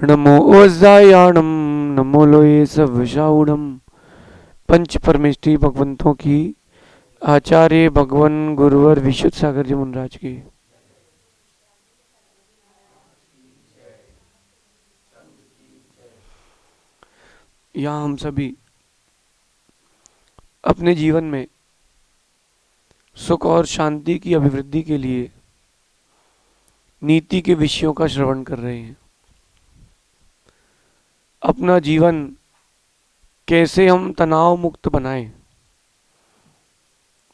नमो वज्रायाणम नमो लोये सवशाउडम। पंच परमेष्टि भगवंतों की, आचार्य भगवन गुरुवर विशुद्ध सागर जी मुनराज की। यहाँ हम सभी अपने जीवन में सुख और शांति की अभिवृद्धि के लिए नीति के विषयों का श्रवण कर रहे हैं। अपना जीवन कैसे हम तनाव मुक्त बनाएं,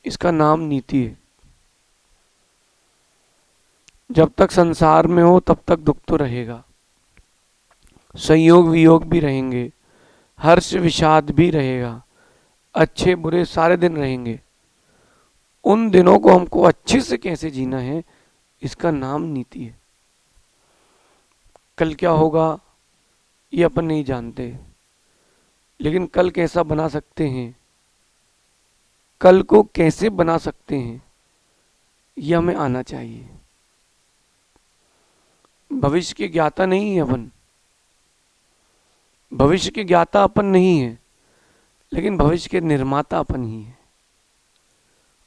इसका नाम नीति है। जब तक संसार में हो तब तक दुख तो रहेगा, संयोग वियोग भी रहेंगे, हर्ष विषाद भी रहेगा, अच्छे बुरे सारे दिन रहेंगे। उन दिनों को हमको अच्छे से कैसे जीना है, इसका नाम नीति है। कल क्या होगा ये अपन नहीं जानते, लेकिन कल कैसा बना सकते हैं, कल को कैसे बना सकते हैं, यह हमें आना चाहिए। भविष्य के ज्ञाता नहीं है अपन, भविष्य के ज्ञाता अपन नहीं है, लेकिन भविष्य के निर्माता अपन ही है।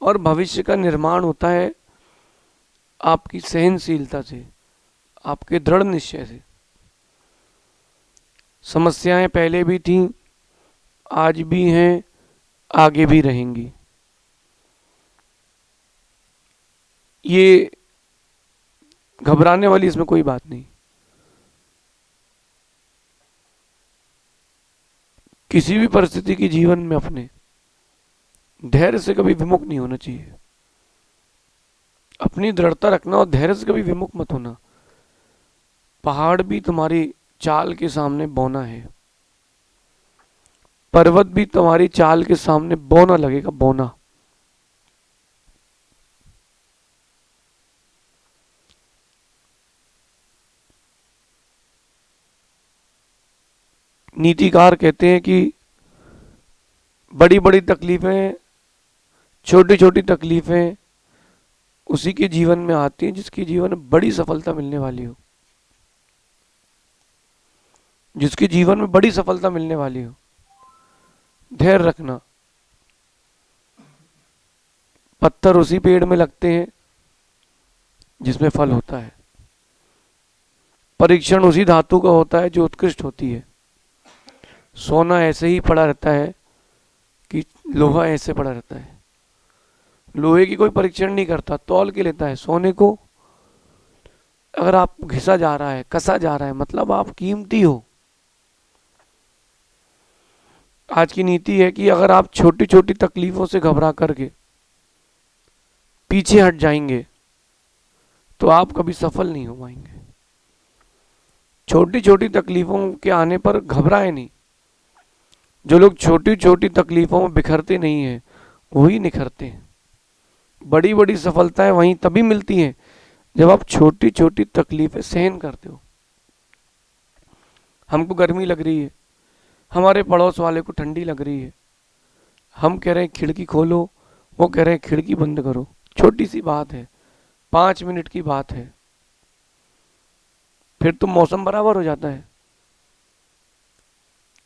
और भविष्य का निर्माण होता है आपकी सहनशीलता से, आपके दृढ़ निश्चय से। समस्याएं पहले भी थीं, आज भी हैं, आगे भी रहेंगी। ये घबराने वाली इसमें कोई बात नहीं। किसी भी परिस्थिति की जीवन में अपने धैर्य से कभी विमुख नहीं होना चाहिए। अपनी दृढ़ता रखना और धैर्य से कभी विमुख मत होना। पहाड़ भी तुम्हारी चाल के सामने बौना है, पर्वत भी तुम्हारी चाल के सामने बौना लगेगा, बौना। नीतिकार कहते हैं कि बड़ी बड़ी तकलीफें, छोटी छोटी तकलीफें उसी के जीवन में आती हैं जिसके जीवन में बड़ी सफलता मिलने वाली हो, जिसके जीवन में बड़ी सफलता मिलने वाली हो। धैर्य रखना। पत्थर उसी पेड़ में लगते हैं जिसमें फल होता है, परीक्षण उसी धातु का होता है जो उत्कृष्ट होती है। सोना ऐसे ही पड़ा रहता है कि लोहा ऐसे पड़ा रहता है। लोहे की कोई परीक्षण नहीं करता, तौल के लेता है। सोने को अगर आप घिसा जा रहा है, कसा जा रहा है, मतलब आप कीमती हो। आज की नीति है कि अगर आप छोटी छोटी तकलीफों से घबरा करके पीछे हट जाएंगे तो आप कभी सफल नहीं हो पाएंगे। छोटी छोटी तकलीफों के आने पर घबराए नहीं। जो लोग छोटी छोटी तकलीफों में बिखरते नहीं हैं, वही निखरते हैं। बड़ी बड़ी सफलताएं वहीं तभी मिलती हैं जब आप छोटी छोटी तकलीफें सहन करते हो। हमको गर्मी लग रही है, हमारे पड़ोस वाले को ठंडी लग रही है, हम कह रहे हैं खिड़की खोलो, वो कह रहे हैं खिड़की बंद करो। छोटी सी बात है, 5 मिनट की बात है, फिर तो मौसम बराबर हो जाता है।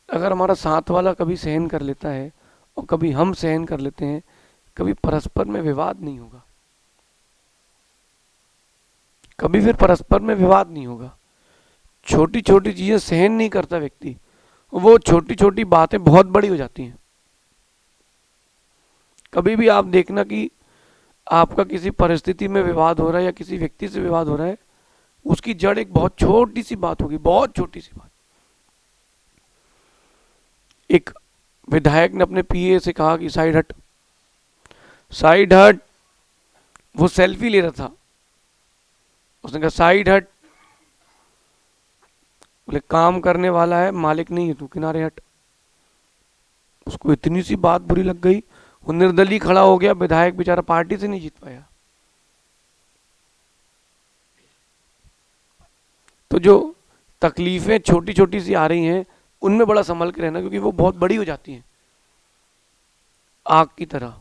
अगर हमारा साथ वाला कभी सहन कर लेता है और कभी हम सहन कर लेते हैं, कभी परस्पर में विवाद नहीं होगा, कभी फिर परस्पर में विवाद नहीं होगा। छोटी छोटी चीजें सहन नहीं करता व्यक्ति, वो छोटी छोटी बातें बहुत बड़ी हो जाती हैं। कभी भी आप देखना कि आपका किसी परिस्थिति में विवाद हो रहा है या किसी व्यक्ति से विवाद हो रहा है, उसकी जड़ एक बहुत छोटी सी बात होगी, बहुत छोटी सी बात। एक विधायक ने अपने पीए से कहा कि साइड हट, साइड हट। वो सेल्फी ले रहा था, उसने कहा साइड हट। बोले काम करने वाला है, मालिक नहीं है तू, किनारे हट। उसको इतनी सी बात बुरी लग गई, वो निर्दलीय खड़ा हो गया। विधायक बेचारा पार्टी से नहीं जीत पाया। तो जो तकलीफें छोटी छोटी सी आ रही हैं, उनमें बड़ा संभल के रहना, क्योंकि वो बहुत बड़ी हो जाती हैं। आग की तरह।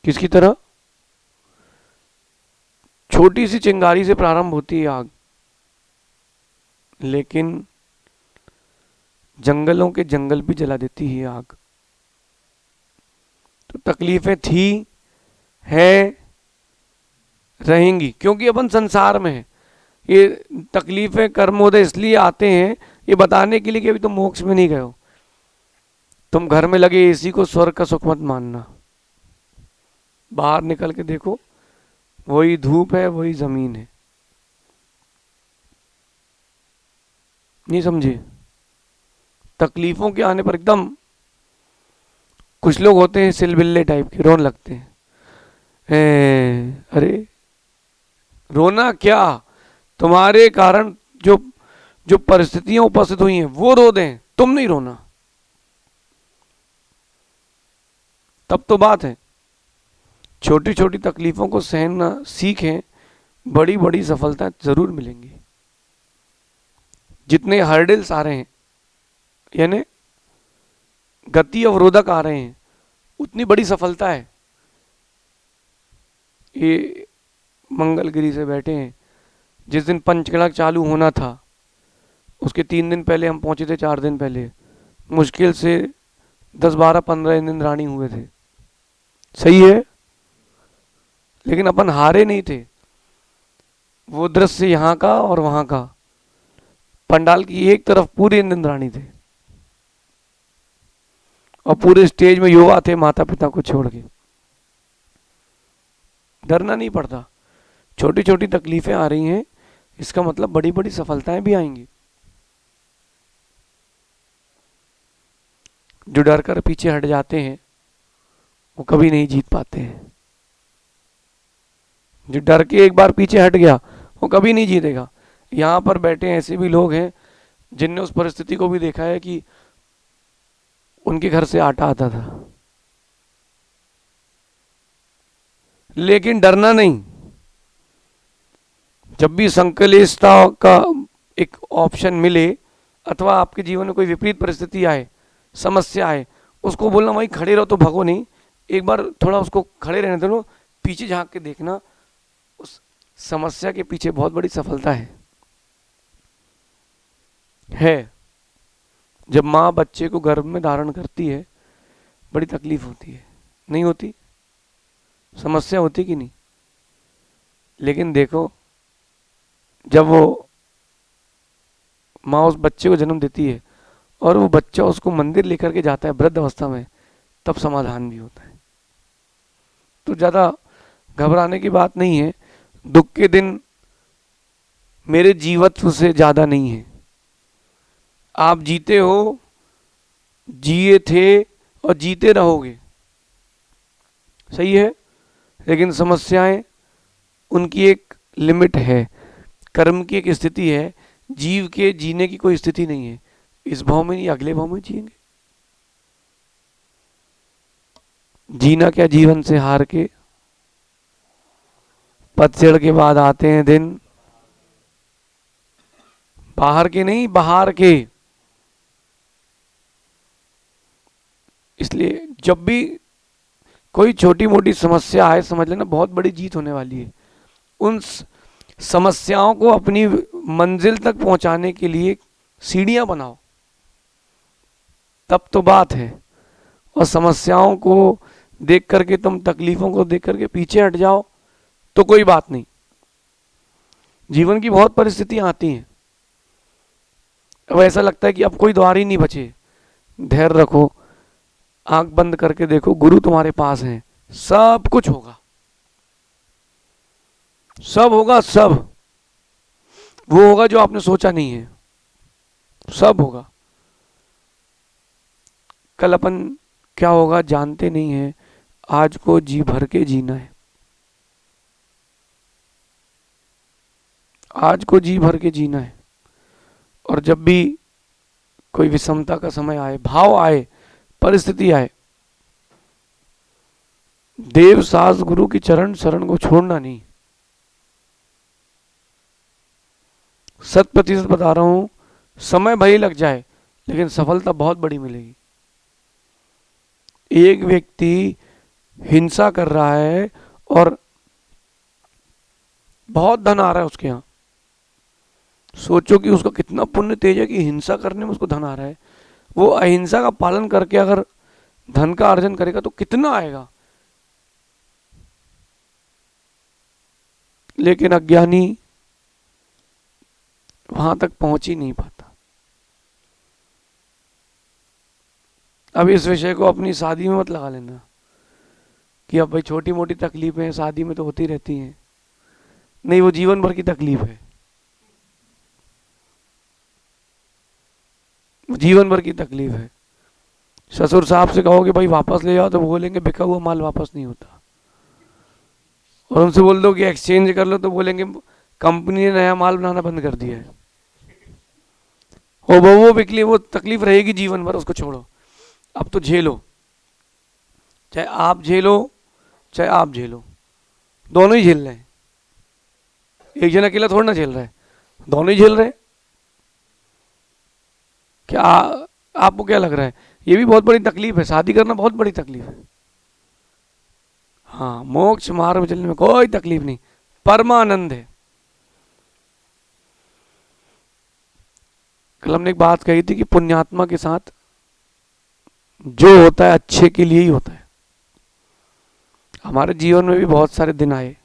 किसकी तरह? छोटी सी चिंगारी से प्रारंभ होती है आग, लेकिन जंगलों के जंगल भी जला देती है आग। तो तकलीफें थी, है, रहेंगी, क्योंकि अपन संसार में है। ये तकलीफें कर्मोदय इसलिए आते हैं, ये बताने के लिए कि अभी तुम मोक्ष में नहीं गए हो। तुम घर में लगे एसी को स्वर्ग का सुख मत मानना। बाहर निकल के देखो, वही धूप है, वही जमीन है। नहीं समझे? तकलीफों के आने पर एकदम, कुछ लोग होते हैं सिलबिल्ले टाइप के, रोने लगते हैं। अरे रोना क्या, तुम्हारे कारण जो जो परिस्थितियां उपस्थित हुई हैं वो रो दें, तुम नहीं रोना, तब तो बात है। छोटी छोटी तकलीफों को सहना सीखें, बड़ी बड़ी सफलता जरूर मिलेंगी। जितने हर्डल्स आ रहे हैं, यानी गति अवरोधक आ रहे हैं, उतनी बड़ी सफलता है। ये मंगलगिरी से बैठे हैं, जिस दिन पंचकला चालू होना था उसके 3 दिन पहले हम पहुंचे थे, 4 दिन पहले, मुश्किल से 10-12-15 दिन रानी हुए थे। सही है, लेकिन अपन हारे नहीं थे। वो दृश्य यहाँ का और वहां का, पंडाल की एक तरफ पूरे इंद्राणी थे और पूरे स्टेज में युवा थे, माता पिता को छोड़ के। डरना नहीं पड़ता। छोटी छोटी तकलीफें आ रही हैं, इसका मतलब बड़ी बड़ी सफलताएं भी आएंगी। जो डर कर पीछे हट जाते हैं वो कभी नहीं जीत पाते हैं। जो डर के एक बार पीछे हट गया वो कभी नहीं जीतेगा। यहाँ पर बैठे ऐसे भी लोग हैं जिनने उस परिस्थिति को भी देखा है कि उनके घर से आटा आता था, लेकिन डरना नहीं। जब भी संकलिष्टता का एक ऑप्शन मिले, अथवा आपके जीवन में कोई विपरीत परिस्थिति आए, समस्या आए, उसको बोलना वहीं खड़े रहो, तो भगो नहीं, एक बार थोड़ा उसको खड़े रहने दो, पीछे झांक के देखना, उस समस्या के पीछे बहुत बड़ी सफलता है। जब माँ बच्चे को गर्भ में धारण करती है, बड़ी तकलीफ होती है, नहीं होती? समस्या होती कि नहीं? लेकिन देखो, जब वो माँ उस बच्चे को जन्म देती है और वो बच्चा उसको मंदिर लेकर के जाता है वृद्ध अवस्था में, तब समाधान भी होता है। तो ज़्यादा घबराने की बात नहीं है। दुख के दिन मेरे जीवत्व से ज़्यादा नहीं है। आप जीते हो, जिए थे और जीते रहोगे, सही है। लेकिन समस्याएं, उनकी एक लिमिट है, कर्म की एक स्थिति है। जीव के जीने की कोई स्थिति नहीं है। इस भाव में नहीं, अगले भाव में जिएंगे। जीना क्या जीवन से हार के, पतझड़ के बाद आते हैं दिन, बाहर के नहीं, बाहर के। इसलिए जब भी कोई छोटी मोटी समस्या आए, समझ लेना बहुत बड़ी जीत होने वाली है। उन समस्याओं को अपनी मंजिल तक पहुंचाने के लिए सीढ़ियां बनाओ, तब तो बात है। और समस्याओं को देख करके, तुम तकलीफों को देख करके पीछे हट जाओ तो कोई बात नहीं। जीवन की बहुत परिस्थितियां आती हैं, अब ऐसा लगता है कि अब कोई द्वार ही नहीं बचे। धैर्य रखो, आंख बंद करके देखो, गुरु तुम्हारे पास हैं, सब कुछ होगा, सब होगा, सब वो होगा जो आपने सोचा नहीं है, सब होगा। कल अपन क्या होगा जानते नहीं है, आज को जी भर के जीना है, आज को जी भर के जीना है। और जब भी कोई विषमता का समय आए, भाव आए, परिस्थिति आए, देव सास गुरु की चरण शरण को छोड़ना नहीं। 100% बता रहा हूं, समय भले लग जाए लेकिन सफलता बहुत बड़ी मिलेगी। एक व्यक्ति हिंसा कर रहा है और बहुत धन आ रहा है उसके यहां, सोचो कि उसका कितना पुण्य तेज है कि हिंसा करने में उसको धन आ रहा है। वो अहिंसा का पालन करके अगर धन का अर्जन करेगा तो कितना आएगा। लेकिन अज्ञानी वहां तक पहुंच ही नहीं पाता। अब इस विषय को अपनी शादी में मत लगा लेना कि अब भाई छोटी मोटी तकलीफें शादी में तो होती रहती हैं। नहीं, वो जीवन भर की तकलीफ है, जीवन भर की तकलीफ है। ससुर साहब से कहोगे भाई वापस ले जाओ तो बोलेंगे बिका हुआ माल वापस नहीं होता। और उनसे बोल दो कि एक्सचेंज कर लो तो बोलेंगे कंपनी ने नया माल बनाना बंद कर दिया है। वो बिकली, वो तकलीफ रहेगी जीवन भर, उसको छोड़ो। अब तो झेलो, चाहे आप झेलो चाहे आप झेलो, दोनों ही झेल रहे हैं। एक जन अकेला थोड़ा ना झेल रहा है, दोनों ही झेल रहे हैं। क्या आपको क्या लग रहा है? ये भी बहुत बड़ी तकलीफ है, शादी करना बहुत बड़ी तकलीफ है। हाँ, मोक्ष मार्ग में चलने में कोई तकलीफ नहीं, परमानंद है। कल हमने एक बात कही थी कि पुण्यात्मा के साथ जो होता है अच्छे के लिए ही होता है। हमारे जीवन में भी बहुत सारे दिन आए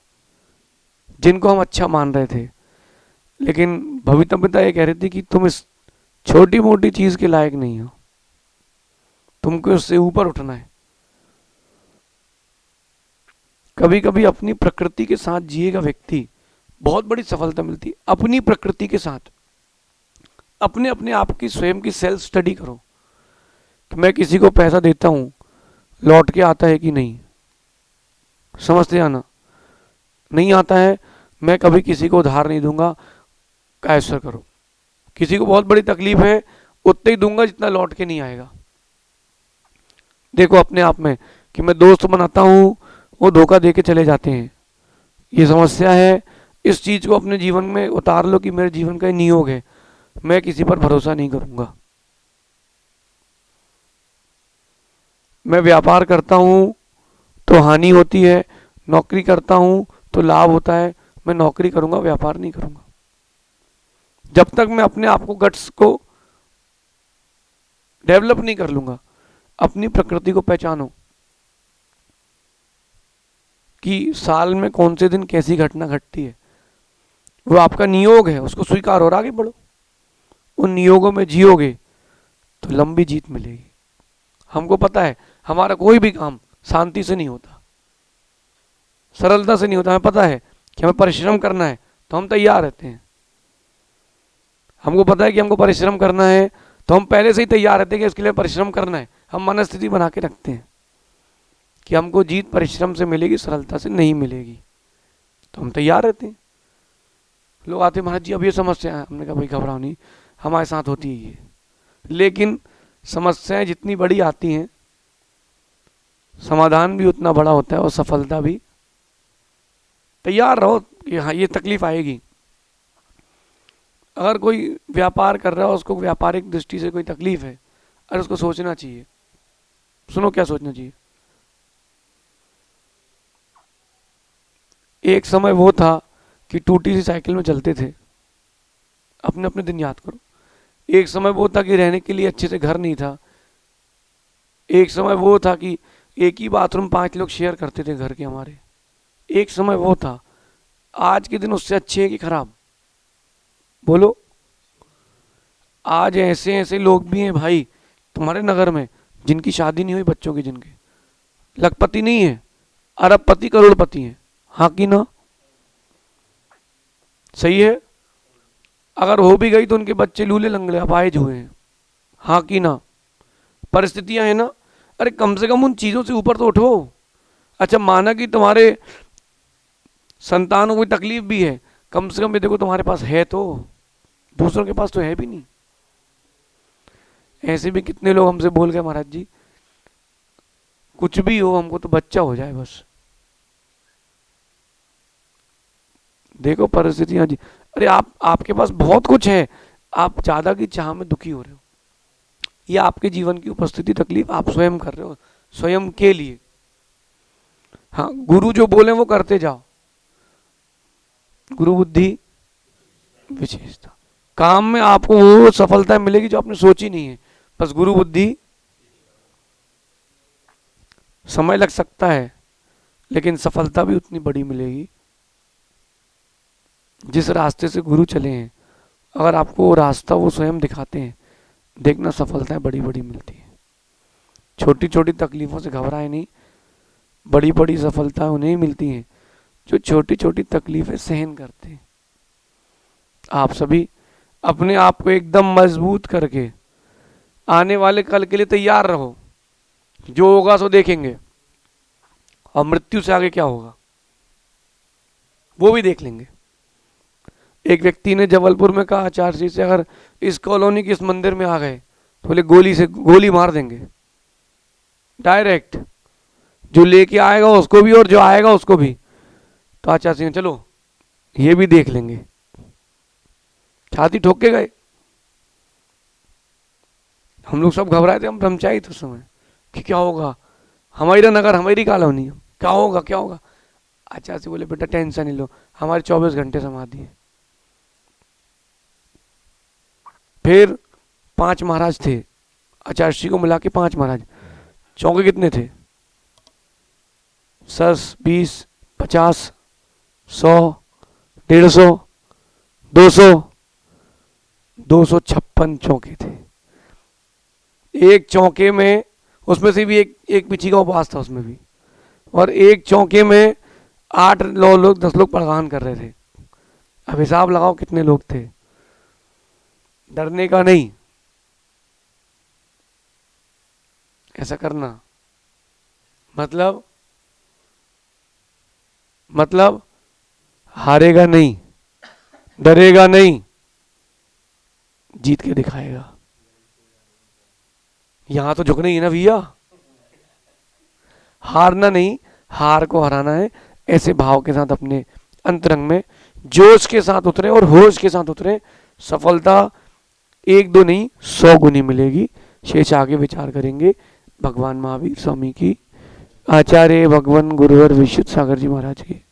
जिनको हम अच्छा मान रहे थे, लेकिन भवितव्यता ये कह रही थी कि तुम इस छोटी मोटी चीज के लायक नहीं हो, तुमको उससे ऊपर उठना है। कभी कभी अपनी प्रकृति के साथ जिएगा व्यक्ति, बहुत बड़ी सफलता मिलती है। अपनी प्रकृति के साथ अपने अपने आप की स्वयं की सेल्फ स्टडी करो कि मैं किसी को पैसा देता हूं, लौट के आता है कि नहीं, समझते आना नहीं आता है। मैं कभी किसी को उधार नहीं दूंगा, कैसा करो। किसी को बहुत बड़ी तकलीफ है, उतना ही दूंगा जितना लौट के नहीं आएगा। देखो अपने आप में कि मैं दोस्त बनाता हूं, वो धोखा दे के चले जाते हैं, ये समस्या है। इस चीज को अपने जीवन में उतार लो कि मेरे जीवन का नियोग है, मैं किसी पर भरोसा नहीं करूंगा। मैं व्यापार करता हूं तो हानि होती है, नौकरी करता हूं तो लाभ होता है। मैं नौकरी करूंगा, व्यापार नहीं करूंगा। जब तक मैं अपने आप को गट्स को डेवलप नहीं कर लूंगा। अपनी प्रकृति को पहचानो कि साल में कौन से दिन कैसी घटना घटती है, वो आपका नियोग है, उसको स्वीकार और आगे बढ़ो। उन नियोगों में जियोगे तो लंबी जीत मिलेगी। हमको पता है हमारा कोई भी काम शांति से नहीं होता, सरलता से नहीं होता। हमें पता है कि हमें परिश्रम करना है तो हम तैयार रहते हैं। हमको पता है कि हमको परिश्रम करना है तो हम पहले से ही तैयार रहते हैं कि इसके लिए परिश्रम करना है। हम मनस्थिति बना के रखते हैं कि हमको जीत परिश्रम से मिलेगी, सरलता से नहीं मिलेगी, तो हम तैयार रहते हैं। लोग आते महाराज जी अब ये समस्या है, हमने कहा भाई घबराओ नहीं, हमारे साथ होती है ये। लेकिन समस्याएं जितनी बड़ी आती हैं समाधान भी उतना बड़ा होता है और सफलता भी। तैयार रहो कि हाँ ये तकलीफ आएगी। अगर कोई व्यापार कर रहा है, उसको व्यापारिक दृष्टि से कोई तकलीफ है, अरे उसको सोचना चाहिए। सुनो क्या सोचना चाहिए। एक समय वो था कि टूटी सी साइकिल में चलते थे, अपने अपने दिन याद करो। एक समय वो था कि रहने के लिए अच्छे से घर नहीं था। एक समय वो था कि एक ही बाथरूम 5 लोग शेयर करते थे घर के हमारे। एक समय वो था। आज के दिन उससे अच्छे हैं कि खराब? बोलो। आज ऐसे ऐसे लोग भी हैं भाई तुम्हारे नगर में जिनकी शादी नहीं हुई, बच्चों की, जिनके लखपति नहीं है, अरबपति करोड़पति हैं। हाँ कि ना? सही है। अगर हो भी गई तो उनके बच्चे लूले लंगड़े अपाहिज हुए हैं। हाँ कि ना? परिस्थितियां हैं ना। अरे कम से कम उन चीजों से ऊपर तो उठो। अच्छा माना कि तुम्हारे संतानों को तकलीफ भी है, कम से कम ये देखो तुम्हारे पास है, तो दूसरों के पास तो है भी नहीं। ऐसे भी कितने लोग हमसे बोल गए महाराज जी कुछ भी हो हमको तो बच्चा हो जाए बस। देखो परिस्थितियां जी। अरे आपके पास बहुत कुछ है, आप ज्यादा की चाह में दुखी हो रहे हो। ये आपके जीवन की उपस्थिति तकलीफ आप स्वयं कर रहे हो, स्वयं के लिए। हाँ, गुरु जो बोले वो करते जाओ। गुरु बुद्धि विशेषता, काम में आपको वो सफलता मिलेगी जो आपने सोची नहीं है। बस गुरु बुद्धि, समय लग सकता है लेकिन सफलता भी उतनी बड़ी मिलेगी। जिस रास्ते से गुरु चले हैं, अगर आपको वो रास्ता वो स्वयं दिखाते हैं, देखना सफलताएं बड़ी बड़ी मिलती है। छोटी छोटी तकलीफों से घबराए नहीं, बड़ी बड़ी सफलताएं उन्हें मिलती हैं जो छोटी छोटी तकलीफें सहन करते हैं। आप सभी अपने आप को एकदम मजबूत करके आने वाले कल के लिए तैयार रहो। जो होगा सो देखेंगे, और मृत्यु से आगे क्या होगा वो भी देख लेंगे। एक व्यक्ति ने जबलपुर में कहा आचार्य जी से, अगर इस कॉलोनी के इस मंदिर में आ गए तो बोले गोली मार देंगे डायरेक्ट, जो लेके आएगा उसको भी और जो आएगा उसको भी। तो आचार्य जी चलो ये भी देख लेंगे। छाती ठोक के गए। हम लोग सब घबराए थे, हम ब्रह्मचारी थे उस समय कि क्या होगा, हमारी नगर, हमारी कॉलोनी, क्या होगा क्या होगा। आचार्य जी बोले बेटा टेंशन नहीं लो, हमारे 24 घंटे समाधि है। फिर 5 महाराज थे, आचार्य जी को मिला के 5 महाराज। चौके कितने थे? 10, 20, 50, 100, 150, 200, 256 चौके थे। एक चौके में, उसमें से भी एक पिछी का उपवास था उसमें भी, और एक चौके में 8, 9 लोग, 10 लोग प्रगान कर रहे थे। अब हिसाब लगाओ कितने लोग थे। डरने का नहीं, ऐसा करना मतलब हारेगा नहीं, डरेगा नहीं, जीत के दिखाएगा। यहां तो झुकना ही है ना भैया, हारना नहीं, हार को हराना है। ऐसे भाव के साथ अपने अंतरंग में जोश के साथ उतरे और होश के साथ उतरे, सफलता 1-2 नहीं 100 गुनी मिलेगी। शेष आगे विचार करेंगे। भगवान महावीर स्वामी की, आचार्य भगवान गुरुवर विशुद्ध सागर जी महाराज की।